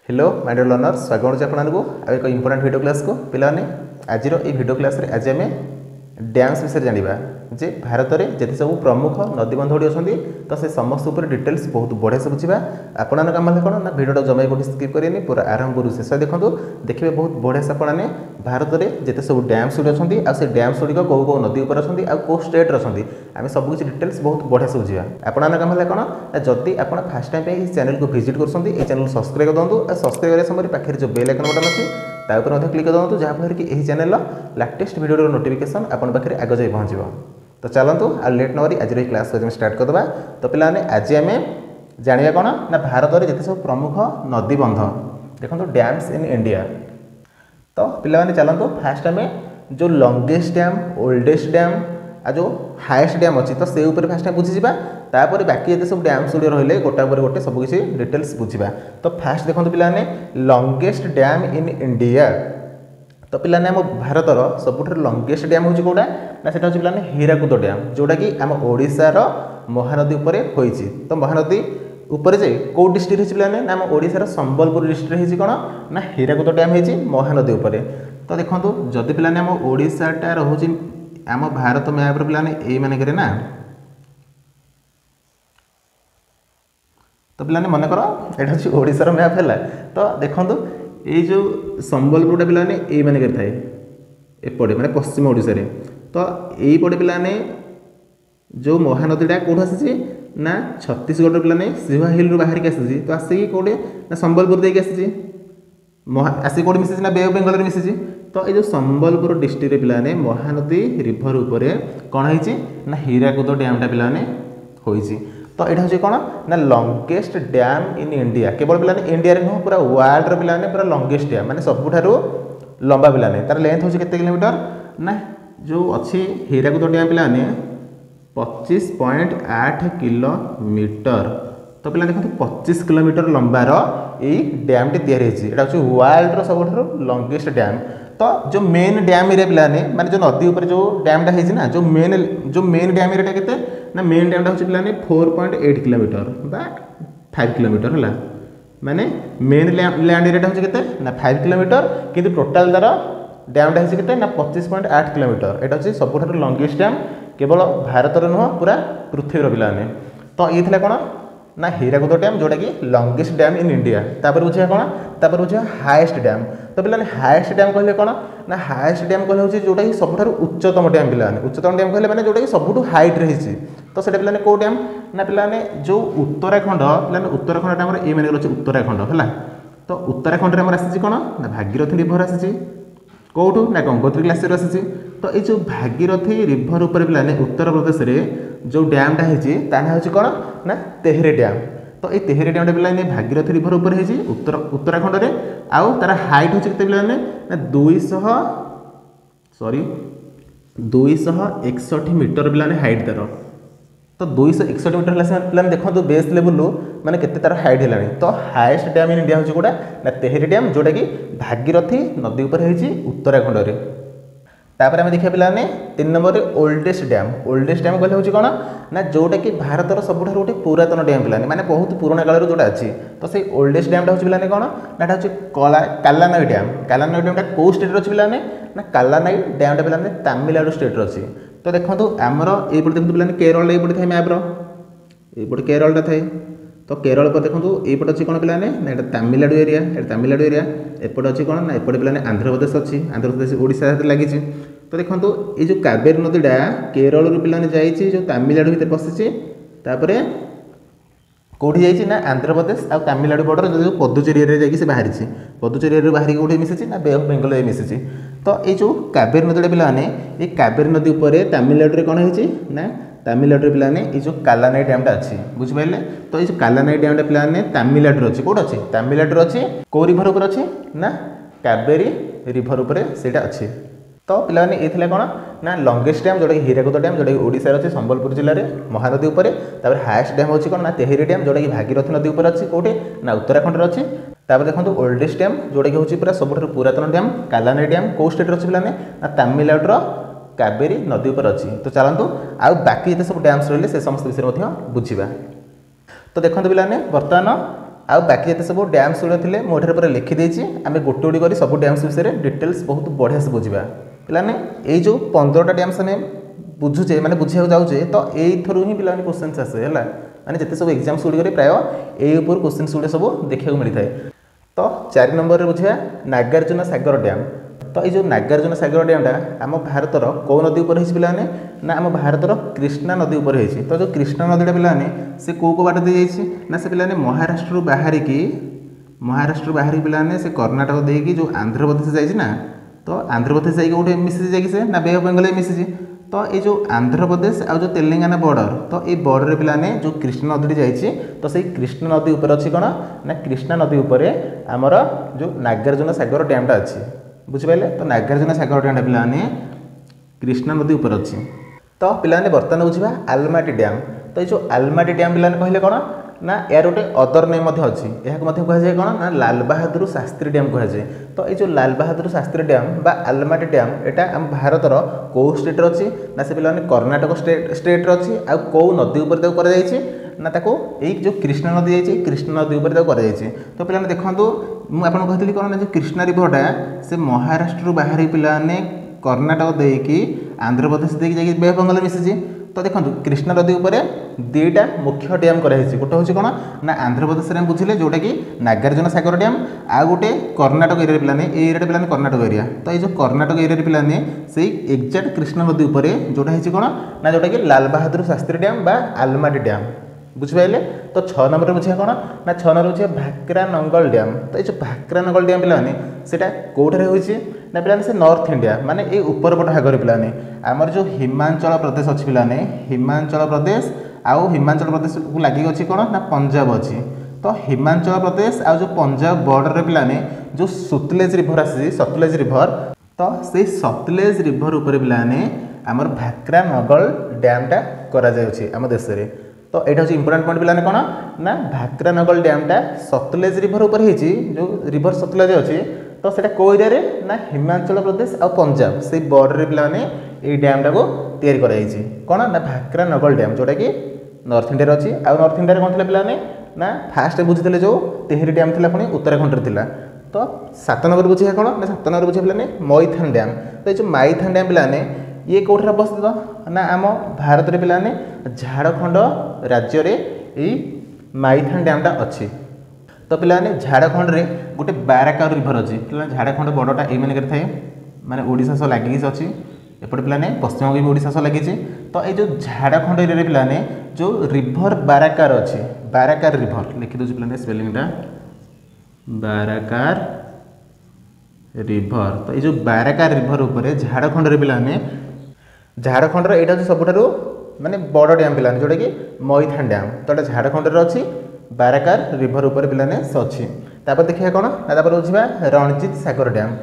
Hello my dear learners स्वागत है आपको एक इंपोर्टेंट वीडियो क्लास को पिलाने आज वीडियो क्लास रे आज आम डैम्स विषय जाना जे भारत में जिते सब प्रमुख नदीबंधुड़ी अच्छा तो से समस्त उपर डिटेल्स बहुत बढ़िया से बुझा आपण कम है कौन ना भिडियो जमाई कौटी स्किप करेंगे पूरा आरंभ शेष देखो देखिए बहुत बढ़िया से आपने भारत में जिते सब डैम्स गुड़ी अच्छा से डैम्स गुड़िक कौ कौ नदी उपर अच्छा कौ स्टेट अच्छा आम सबकि डिटेल्स बहुत बढ़िया से बुझा आपण कम है कौन जदि आप फास्ट टाइम चैनल को विजिट कर चैनल सब्सक्राइब कर दिखाँ सब्सक्राइब करने समय पाखे जो बेल आइकन बटन अच्छी तापर क्लिक कर दिखाँ जहाँफल कि यही चैनल लाटेस्ट वीडियो नोटिफिकेशन आपन पाखे आग जाए पहुँचो। तो चलतु आ लेट नरी आज क्लास को स्टार्ट करदे। तो पाने आज आम जाना कौन ना भारत में जिते सब प्रमुख नदीबंध देखो डैम्स इन इंडिया। तो पाने चलतु फास्ट आम जो लंगेस्ट डैम ओल्डेस्ट डैम आ जो हाएस्ट डैम अच्छी तो से ऊपर फास्ट बुझीजा तापर बाकी ये सब डैम्स गुड़ी रही गोटा पर गोटे सबकि डिटेल्स बुझा। तो फास्ट देखो पाने लंगेस्ट डैम इन इंडिया। तो पाने आम भारतर सबुठ लंगेस्ट डैम हूँ कौटा ना से पाने हीराकुद डैम जोटा कि आम ओडिशार महानदी उपर होती। तो महानदी उपर जे कौ डिस्ट्रिक्ट पाने ना आम ओडिशार संबलपुर डिस्ट्रिक्ट होती कौन ना हीराकुद डैम होती महानदी उपर। तो देखो जदि पाने आम ओडिशाटा रोचे आम भारत मैप पाने यही मानक ना तो पाने मनकर यहाँ हूँ ओडिशार मैप है। तो देखो ये जो संबलपुर पाने यही मानक थाए एपटे माने पश्चिम ओडिशा रे। तो यही पटे पाने जो महानदीटा कौट आसी ना छत्तीसगढ़ पाने सिवा हिल रू बाहर के आसी तो आसिक कौटे ना संबलपुर देके आसी आसिक कौट मिसी ना बे ऑफ बेंगल मिसी। तो ये संबलपुर डिस्ट्रिक्ट पाने महानदी रिभर उपर कौन है ना हीराकुद डैमटा पाने होती। तो यहाँ हूँ कौन ना लंगेस्ट डैम इन इंडिया केवल पाने इंडिया नुह पूरा वर्ल्ड पाने पूरा लंगेस्ट डैम माने सबुठारु लंबा पाने तार लेंथ हूँ केते किलोमीटर ना जो अच्छी हीराकुद डैम पाने 25.8 किलोमीटर। तो पे देखो 25 किलोमीटर लंबार यही डैमटी या वर्ल्ड सब लंगेस्ट डैम। तो जो मेन डैम एरिया पाने माने जो नदी उपर जो डैमटा है ना जो मेन डैम एरिया केते ना मेन डैमटा हूँ पाने 4.8 किलोमीटर बा 5 किलोमीटर है माने मेन लैंड एरिया हूँ केते ना 5 किलोमीटर किंतु टोटाल तार डैमटा है केते ना 25.8 किलोमीटर। यहाँ हूँ सबुठ लंगेस्ट डैम केवल भारत नुह पूरा पृथ्वी पाने। तो ये थी कौन ना हीराकुद डैम जोटा कि लंगेस्ट डैम इन इंडिया। तापर बुझा कौन तापर बुझा हाएस्ट डैम। तो पाने हाएस्ट डैम कहले कौन ना हाएस्ट डैम कहले हूँ जोटा कि सबुठ उच्चतम डैम पाने उच्चतम डैम कहले जोटा कि सबुठ हाइट रही। तो से पाने कौ डैम ना पाने जो उत्तराखंड पाने उत्तराखंड आम ये मैंने अच्छे उत्तराखंड है। तो उत्तराखंड में आसी कौन ना भागीरथी रिभर आसी कौटू ना गंगोत्री ग्लासियर आसी। तो ये जो भागीरथी रिभर उपर पाने उत्तर प्रदेश में जो डैमटा है कौन ना तेहरी डैम। तो ये तेहरी डैमटा पाने भागीरथी रिभर उपर है उत्तराखंड में आउ तार हाइट हूँ के पाने ना 261 मीटर पाने हाइट तार। तो 261 मीटर है देखो बेस लेवल माने केते तार हाइट है। तो हाएस्ट डैम इन इंडिया हूँ कौटा ना तेहरी डैम जोटा कि भागीरथी नदी उपर है उत्तराखंड में। तापर आम देखा पाने 3 नंबर ओल्डेस्ट डैम कहले हूँ कौन ना जोटा कि भारतर सबुठ गोटे पुरातन डैम पाने माने बहुत पुराना काल जोटा अच्छी। तो से ओल्डेस्ट डैमटा हूँ पाने कौन ना हूँ कालानाई डैम। कालानाई डैमटा कौ स्टेट अच्छी पाने ना कालानाई डैमटा पाने तमिलनाडु स्टेट अच्छी। तो देखो आमर ये देखते पाने केरल ये थाए मैप्र ये केरलटा थाए। तो केरल पर देखो ये अच्छी कौन पाने ना यहाँ तमिलनाडु एरिया तमिलनाडु एरिया एपटे अच्छी कौन ना एपटे पाने आंध्रप्रदेश अच्छी आंध्रप्रदेश ओडिशा लगी। तो देखो ये जो कावेरी नदीटा केरल पाने जाइए जो तमिलनाडु भर पशिची तापर कौटी जाइए ना आंध्रप्रदेश आ तमिलनाडु बॉर्डर जो पदुचेरी एरिया जाकि बाहरी पदुचेरी एरिया बाहर कौटे मिसी ना बे ऑफ बेंगल मिसी। तो ये जो कावेरी नदीटा पाने ये कावेरी नदी उपर तमिलनाडु कौन है ना तमिलनाडु पाने ये जो कालानाई डैमटा अच्छी बुझिपारे। तो ये कालानाई डैमटा पाने तमिलनाडु अच्छी कौट अच्छी तमिलनाडु अच्छी कौ रिभर उपर अच्छी ना कावेरी रिभर उपर से अच्छी। तो पाने ये कौन ना लंगेस्ट डैम जोटा कि हीराकुद डैम जोटा कि ओडिशा अच्छे संबलपुर जिले में महानदी उपर। तापर हाएस्ट डैम होची कौन ना तेहरी डैम जोटा कि भागीरथी नदी उपर अच्छी कौटे ना उत्तराखंड अच्छी। तापर देखो ओल्डेस्ट डैम जोटा कि हूँ पूरा सबुठ पुरातन डैम कालानाई डैम कौ स्टेट अच्छी पाने ना तमिलनाडुर कावेरी नदी उपर अच्छी। तो चलतु आउ बाकी जिते सब डैम्स रही से समस्त विषय बुझा। तो देखते पाने बर्तमान आउ बाकी जिते सब डैम्स गुड़ा थे मुझे पूरा लिखिदे आम गोटे गोटे कर सब डैम्स विषय डिटेल्स बहुत बढ़िया से बुझा पाने ये जो 15टा डैम्स आम बुझुचे माने बुझा जाऊे तो यू ही पे क्वेश्चन आसे है माने जिते सब एग्जाम्स गुड़िक प्राय यही क्वेश्चन गुड़ा सब देखा मिलता है। तो 4 नंबर में बुझा नागार्जुन सागर डैम। तो ये जो नागार्जुन सागर डैमटा आम भारतर कौ नदी उपर पाने ना आम भारतर कृष्णा नदी उपर होती। तो जो कृष्णा नदीटा पाने से कौ बाट दे ना से पाने महाराष्ट्र बाहरिकी पाने से कर्णाटक देकी जो आंध्र प्रदेश जाइए तो आंध्र प्रदेश जाइए गोटे मिसी जाइए से ना बे अफ बेंगल मिसी। तो ये जो आंध्र प्रदेश आ जो तेलंगाना बॉर्डर तो ये बॉर्डर पाने जो कृष्णा नदी जाइए तो सही कृष्णा नदी उपर अच्छी कौन ना कृष्णा नदी उपर आमर जो नागार्जुन सागर डैमटा अच्छी बुझिपारे। तो नागार्जुन सागर डैम पाने कृष्णा नदी उपर अच्छी। तो पाने बर्तमान बुझा आलमाटी डैम। तो ये जो आलमाटी डैम पाने कहले कौन ना यार गोटे अदर नेम अच्छी यह कहुए कौन ना लाल बहादुर शास्त्री डैम कहुए। तो ये जो लाल बहादुर शास्त्री डैम बा आलमाटी डैम यहाँ आम भारतर कौ स्टेट अच्छी ना से पाने कर्णाटक स्टेट अच्छी आ कौ नदी उपर ना ताको यही जो कृष्णा नदी जाइए कृष्णा नदी उपर तो पाने देखो मुझे कहती कौन ना जो कृष्णा रिभरटा से महाराष्ट्र बाहरी पाने कर्णाटक देकी आंध्र प्रदेश देकी बे अफ बेंगल मिसी। तो देखो कृष्णा नदी उपर दुईटा मुख्य डैम कराई गोटे हूँ कौन ना आंध्र प्रदेश में बुझे जोटा कि नागार्जुन सागर डैम आ गोटे कर्णाटक एरिया पाने एरिया पाने कर्णाटक एरिया। तो ये जो कर्णाटक एरिया पाने से एक्जाक्ट कृष्णा नदी उपर जोटा है कौन ना जोटा कि लाल बहादुर शास्त्री डैम बा आलमाटी डैम बुझिपारे। तो 6 नंबर बुझा कौन ना 6 नंबर बुझा भाक्रा नंगल डैम। तो ये भाक्रा नंगल डैम पाने से कौटे होती ना पाने से नॉर्थ इंडिया माने ये ऊपर पट भागर पाने आमर जो हिमाचल प्रदेश अच्छी पाने हिमाचल प्रदेश आउ हिमाचल प्रदेश को लगे अच्छी कौन ना पंजाब अच्छी। तो हिमाचल प्रदेश आ जो पंजाब बॉर्डर पाने जो सतलेज रिभर आसी सतलेज रिभर तो से सतलेज रिभर उपर पाने आमर भाक्रा नंगल डैमटा करा आम देश में। तो यहाँ हूँ इंपोर्टाट पॉइंट पाने कौन ना भाक्रा नंगल डैमटा सतलेज रिभर उपर जो रिभर सतलेज अच्छी तो सेटा को एरिया ना हिमाचल प्रदेश और पंजाब से बॉर्डर पाने ये डैमटा को तैयारी कराई कौन ना भाक्रा नंगल डैम जोटा कि नॉर्थ इंडिया अच्छी। आ नॉर्थ इंडिया कौन थी पाने ना फास्ट बुझी जो तेहरी डैम थी पुणी उत्तराखंड थी। तो 7 नंबर बुझे कौन ना 7 नंबर बुझे पाने मैथन डैम। तो ये मैथन डैम पाने ये कौटे अवस्थित ना आम भारत में पाने झारखंड राज्य में मैथन डैमटा अच्छी। तो पाने झारखंड में गोटे बाराकार रिभर अच्छी पे झारखंड बॉर्डरटा ये थाए माने ओडिशा सह लगिकी अच्छी एपटे पाने पश्चिम भी ओडिशा सह लगी। तो ये जो झारखंड एरिया पाने जो रिभर बाराकार अच्छी बाराकार रिभर लिखी दूसरी पाने स्पेलिंगटा बाराकार रिभर। तो ये जो बाराकार रिभर उपर झारखंड पाने झारखंड यहाँ सबुठ माने बड़ डैम पाने जोटा कि मैथन डैम। तो ये झारखंड अच्छी बाराकार रिभर उपर पाने से अच्छी। तापर देखिए कौन ना बुझा रणजीत सागर डैम।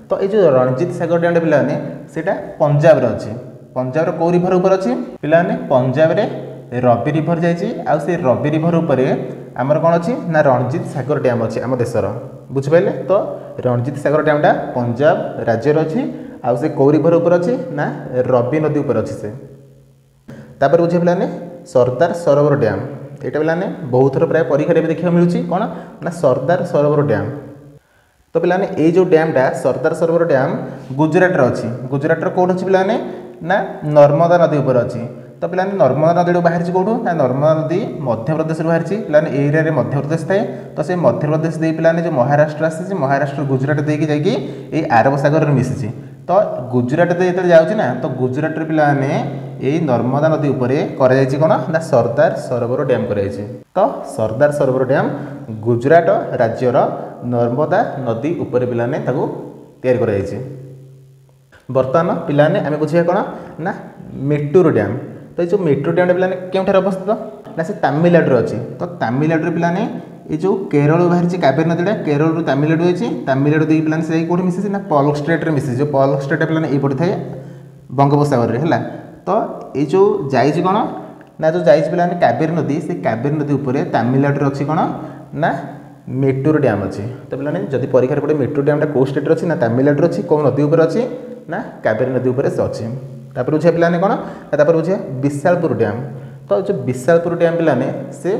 तो ये जो रणजीत सागर डैम पाने से पंजाब अच्छी पंजाब कौ रिभर उपर अच्छी पाने पंजाब में रवि रिभर जाइए रवि रिभर उपर आमर कौन अच्छी ना रणजीत सागर डैम अच्छी आम देशर बुझिपारे। तो रणजीत सागर डैमटा पंजाब राज्य अच्छी आउ से कौ रिभर उपर अच्छी ना रवि नदी उपर अच्छी से। तापर बुझे पाने सरदार सरोवर डैम यहाँ पाने बहुत थर प्राय परीक्षा भी देखा मिलूँ कौन ना सरदार सरोवर डैम। तो पाने ये जो डैमटा सरदार सरोवर डैम गुजरात अच्छी गुजरात कौट अच्छी पाने ना नर्मदा नदी उपर अच्छी। तो पाने नर्मदा नदी बाहरी कौटू ना नर्मदा नदी मध्य प्रदेश बाहरी पाने एरिया मध्य प्रदेश थाए। तो से मध्य प्रदेश दे पाने जो महाराष्ट्र आसी महाराष्ट्र गुजरात देकी जाइए आरब सागर में मिसी। तो गुजरात जो जाऊँगी ना तो गुजरात पाने यही नर्मदा नदी उपर कौन ना सरदार सरोवर डैम कराई। तो सरदार सरोवर डैम गुजरात राज्यर नर्मदा नदी उपर पाने तैयारी कराई। बर्तमान पाने आम बुझे कौन ना मेट्टूर डैम। तो ये जो मेट्टूर डैम पाने क्यों अवस्थित ना से तमिलनाडु अच्छी। तो तमिलनाडु पाने ये जो केरल बाहरी कावेरी नदीटा केरल तमिलनाडु अच्छी तमिलनाडु दी पाने से कौट मिसी ना पलक स्टेट में मिसी जो पलक स्टेट पाने ये पड़े थाए बंगोपसागर है। तो ये जो जाइए कौन ना जो जाइए पाने कावेरी नदी से कावेरी नदी उपर तमिलनाडु अच्छी कौन ना मेट्टूर डैम अच्छी। तो पाने जदि परीक्षा पड़े मेट्टूर डैमटा कौ स्टेट अच्छी ना तमिलनाडु अच्छी कौ नदी उपर अच्छी ना कावेरी नदी उपर से अच्छी। तापर बुझे पाने कौन ना बुझे विशालपुर डैम। तो जो विशालपुर डैम पाने से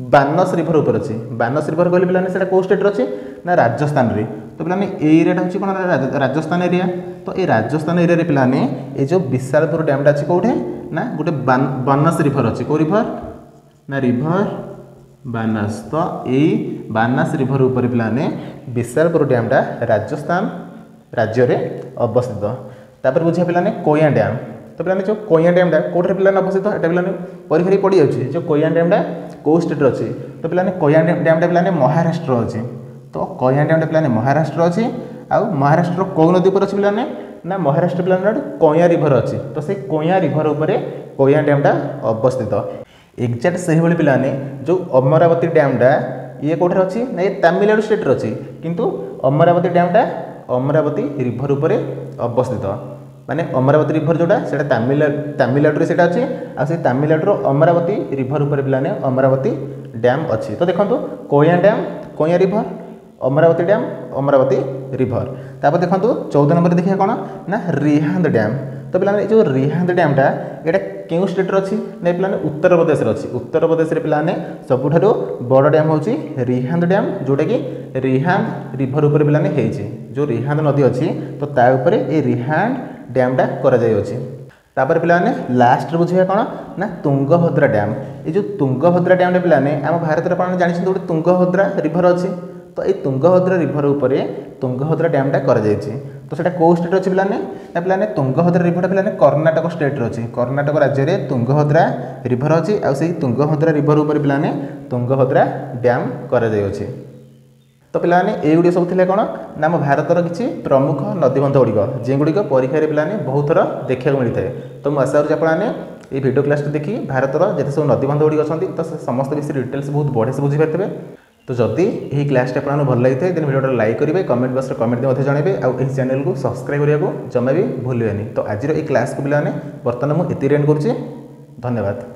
बानस रिभर ऊपर अच्छी बानस रिभर कहले पे से कौ स्टेट अच्छी ना राजस्थान रे तो पे एरिया हूँ कौन राजस्थान एरिया तो ये राजस्थान एरिया पे ये जो विशालपुर डैमटा अच्छी कौटे ना गोटे बानस रिभर अच्छी कौ रिभर ना रिभर बानस तो यही बानस रिभर ऊपर पे विशालपुर डैमटा राजस्थान राज्य रे अवस्थित तापर बुझे पे कोया डैम तो पे जो कोया डैमटा कौटे पे अवस्थित यहाँ पे परीक्षा पड़ जाऊँगी जो कोया डैमटा कौ स्टेट अच्छी तो पे कोया डैमटा पे महाराष्ट्र अच्छी तो कोया डैमटा पे महाराष्ट्र अच्छी आउ महाराष्ट्र कौ नदी पर अच्छी पे ना महाराष्ट्र पे कोया रिभर अच्छी तो से कोया रिभर ऊपर कोया डैमटा अवस्थित एक्जाक्ट से भाई पे जो अमरावती डैमटा ये कौटे अच्छी ना ये तमिलनाडु स्टेट अच्छी किंतु अमरावती डैमटा अमरावती रिभर ऊपर अवस्थित माने अमरावती रिभर जोटा से तमिलनाडु से अच्छी आ तमिलनाडु अमरावती रिभर ऊपर पे अमरावती डैम अच्छी तो देखो Koyna dam Koyna river Amravati dam Amravati river तापर देखो 14 नंबर देखिए कौन ना रिहांद डैम तो पे जो रिहांद डैमटा यहाँ क्यों स्टेट अच्छी ना पे उत्तर प्रदेश अच्छी उत्तर प्रदेश पे सबुठ बड़ डैम हूँ रिहांद डैम जोटा कि रिहांद रिभर ऊपर पे जो रिहांद नदी अच्छी तो तापर ये रिहांद डैमटा तापर पे लास्ट बुझे कौन ना तुंगभद्रा डैम ये जो तुंगभद्रा डैम पे आम भारत में जानते गोटे तुंगभद्रा रिभर अच्छी तो ये तुंगभद्रा रिभर ऊपर तुंगभद्रा डैमटा तो सेटा कौ स्टेट अच्छी पे तुंगभद्रा रिभर पे कर्णाटक स्टेट अच्छी कर्णाटक राज्य में तुंगभद्रा रिभर अच्छी आ तुंगभद्रा रिभर ऊपर पे तुंगभद्रा डैम तो पे ये सब थे कौन ना आम भारतर किसी प्रमुख नदीबंध गुड़िक जो परीक्षा पे बहुत थर देखा मिलता है तो मुझे आशा करुँच आपने ये वीडियो क्लास देखिए भारतर जिते सब नदीबंध गुड़िक अच्छा तो समस्त विषय डिटेल्स बहुत बढ़िया से बुझीपारे तो जदि यही क्लास आपको भल लगी देन वीडियो लाइक करेंगे कमेंट बॉक्स में कमेंट में जनइबे आउ इस चैनल को सब्सक्राइब करने को जमा भी भूलें तो आज ये क्लास को पे बर्तमान मुझे एंड करुँचे धन्यवाद।